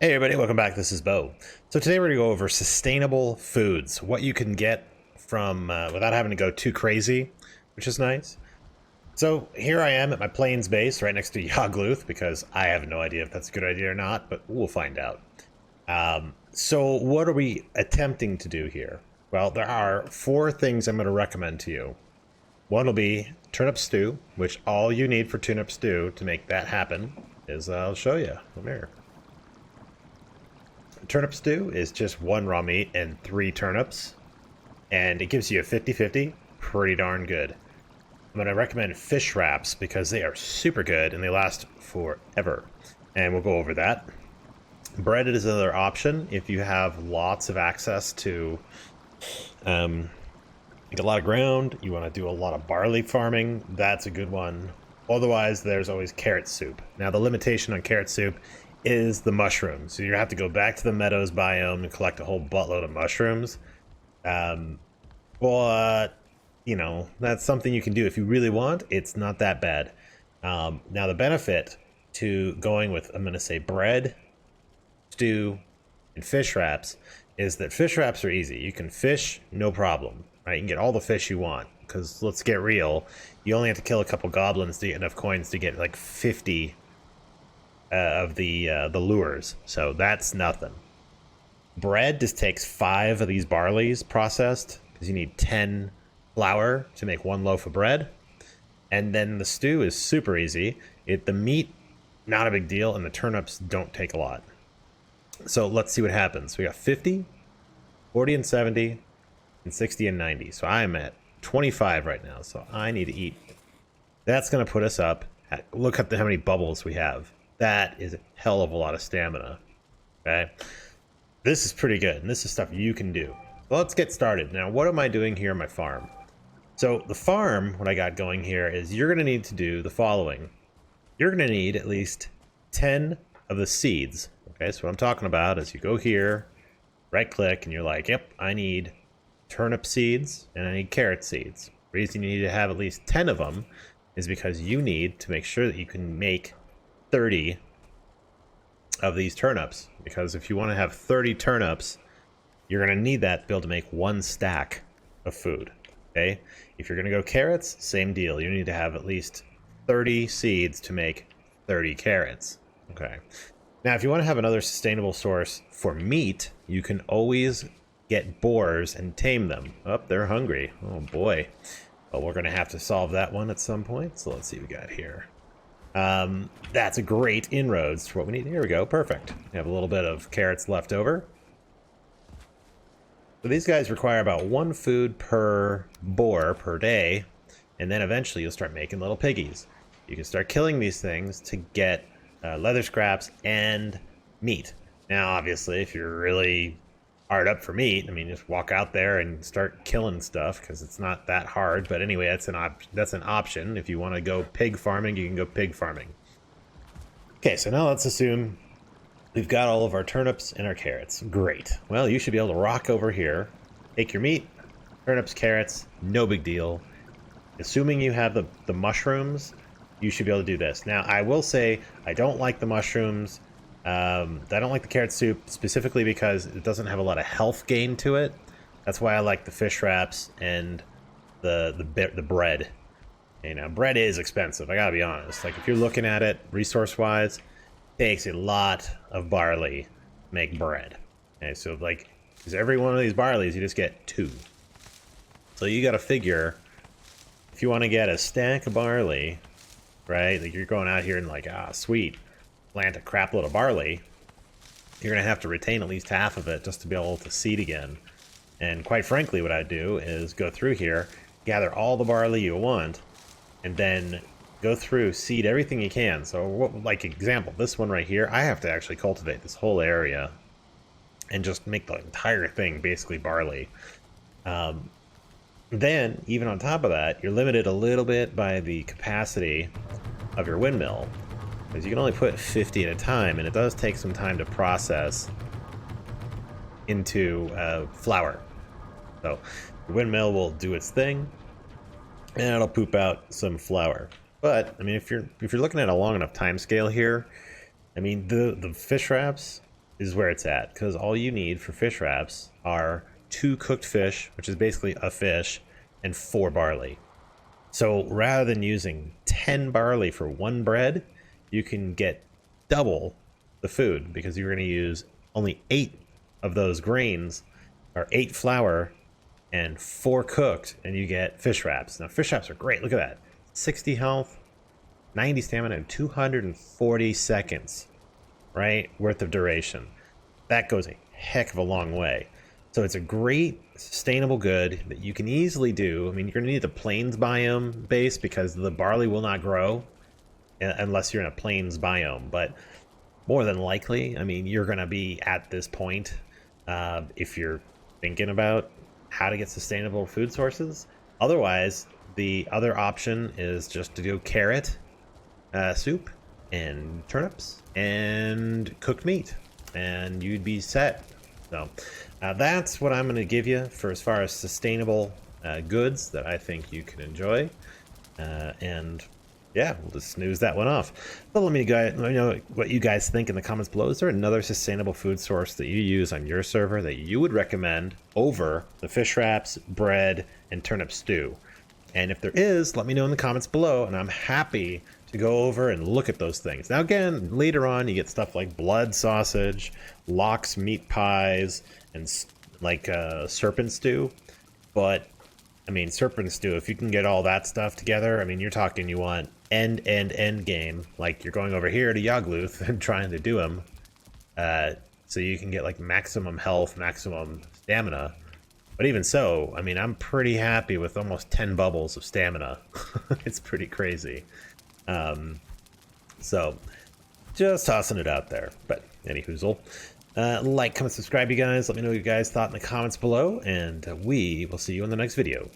Hey everybody, welcome back. This is Bo. So today we're going to go over sustainable foods, what you can get from without having to go too crazy, which is nice. So here I am at my plains base right next to Yagluth because I have no idea if that's a good idea or not, but we'll find out. So what are we attempting to do here? Well, there are four things I'm going to recommend to you. One will be turnip stew, which all you need for turnip stew to make that happen is I'll show you. Come here. Turnip stew is just one raw meat and three turnips, and it gives you a 50-50. Pretty darn good. I'm going to recommend fish wraps because they are super good and they last forever, and we'll go over that. Bread is another option if you have lots of access to a lot of ground, you want to do a lot of barley farming, that's a good one. Otherwise, there's always carrot soup. Now, the limitation on carrot soup is the mushrooms. So you have to go back to the meadows biome and collect a whole buttload of mushrooms. But, you know, that's something you can do if you really want. It's not that bad. Now, the benefit to going with, I'm going to say, bread, stew, and fish wraps is that fish wraps are easy. You can fish, no problem, right? You can get all the fish you want. Because let's get real, you only have to kill a couple goblins to get enough coins to get like 50 of the lures, so that's nothing. Bread just takes 5 of these barleys processed because you need 10 flour to make 1 loaf of bread. And then the stew is super easy. The meat, not a big deal, and the turnips don't take a lot. So let's see what happens. We got 50, 40 and 70, and 60 and 90. So I'm at 25 right now, so I need to eat. That's going to put us up at, look at how many bubbles we have. That is a hell of a lot of stamina. Okay, this is pretty good, and this is stuff you can do. Well, let's get started. Now, what am I doing here on my farm? So the farm, what I got going here is you're going to need to do the following. You're going to need at least 10 of the seeds. Okay, so what I'm talking about is you go here, right click, and you're like, yep, I need turnip seeds and I need carrot seeds. The reason you need to have at least 10 of them is because you need to make sure that you can make 30 of these turnips, because if you want to have 30 turnips, you're going to need that to be able to make 1 stack of food. Okay, if you're going to go carrots, same deal. You need to have at least 30 seeds to make 30 carrots. Okay, now if you want to have another sustainable source for meat, you can always get boars and tame them. Oh, they're hungry. Oh boy. Well, we're going to have to solve that one at some point, so let's see what we got here. That's a great inroads to what we need. Here we go. Perfect. We have a little bit of carrots left over. So these guys require about 1 food per boar per day, and then eventually you'll start making little piggies. You can start killing these things to get leather scraps and meat. Now, obviously, if you're really hard up for meat, I mean, just walk out there and start killing stuff because it's not that hard. But anyway, that's an option. If you want to go pig farming, you can go pig farming. Okay, so now let's assume we've got all of our turnips and our carrots. Great. Well, you should be able to rock over here, take your meat, turnips, carrots, no big deal. Assuming you have the mushrooms, you should be able to do this. Now, I will say I don't like the mushrooms. I don't like the carrot soup specifically because it doesn't have a lot of health gain to it. That's why I like the fish wraps and the bread. You know, bread is expensive. I gotta be honest. Like if you're looking at it resource-wise, it takes a lot of barley to make bread. Okay, so like, because every one of these barleys you just get 2. So you gotta figure if you want to get a stack of barley, right? Like you're going out here and like, sweet. Plant a crap load of barley, you're going to have to retain at least half of it just to be able to seed again. And quite frankly, what I do is go through here, gather all the barley you want, and then go through, seed everything you can. So, like example, this one right here, I have to actually cultivate this whole area and just make the entire thing basically barley. Then, even on top of that, you're limited a little bit by the capacity of your windmill. Because you can only put 50 at a time, and it does take some time to process into flour. So the windmill will do its thing, and it'll poop out some flour. But I mean, if you're looking at a long enough time scale here, I mean the fish wraps is where it's at, because all you need for fish wraps are 2 cooked fish, which is basically a fish, and 4 barley. So rather than using 10 barley for 1 bread, you can get double the food, because you're going to use only 8 of those grains, or 8 flour, and 4 cooked, and you get fish wraps. Now, fish wraps are great. Look at that. 60 health, 90 stamina, and 240 seconds, right, worth of duration. That goes a heck of a long way. So it's a great sustainable good that you can easily do. I mean, you're going to need the plains biome base, because the barley will not grow unless you're in a plains biome. But more than likely, I mean, you're going to be at this point if you're thinking about how to get sustainable food sources. Otherwise, the other option is just to do carrot soup and turnips and cooked meat, and you'd be set. So that's what I'm going to give you for as far as sustainable goods that I think you can enjoy. And yeah, we'll just snooze that one off. But let me know what you guys think in the comments below. Is there another sustainable food source that you use on your server that you would recommend over the fish wraps, bread, and turnip stew? And if there is, let me know in the comments below, and I'm happy to go over and look at those things. Now again, later on you get stuff like blood sausage, lox meat pies, and like serpent stew. But I mean, serpent stew, if you can get all that stuff together, I mean, you're talking you want end game. Like you're going over here to Yagluth and trying to do him. So you can get like maximum health, maximum stamina. But even so, I mean, I'm pretty happy with almost 10 bubbles of stamina. It's pretty crazy. So just tossing it out there. But anyhoozle. Like, comment, subscribe, you guys. Let me know what you guys thought in the comments below, and we will see you in the next video.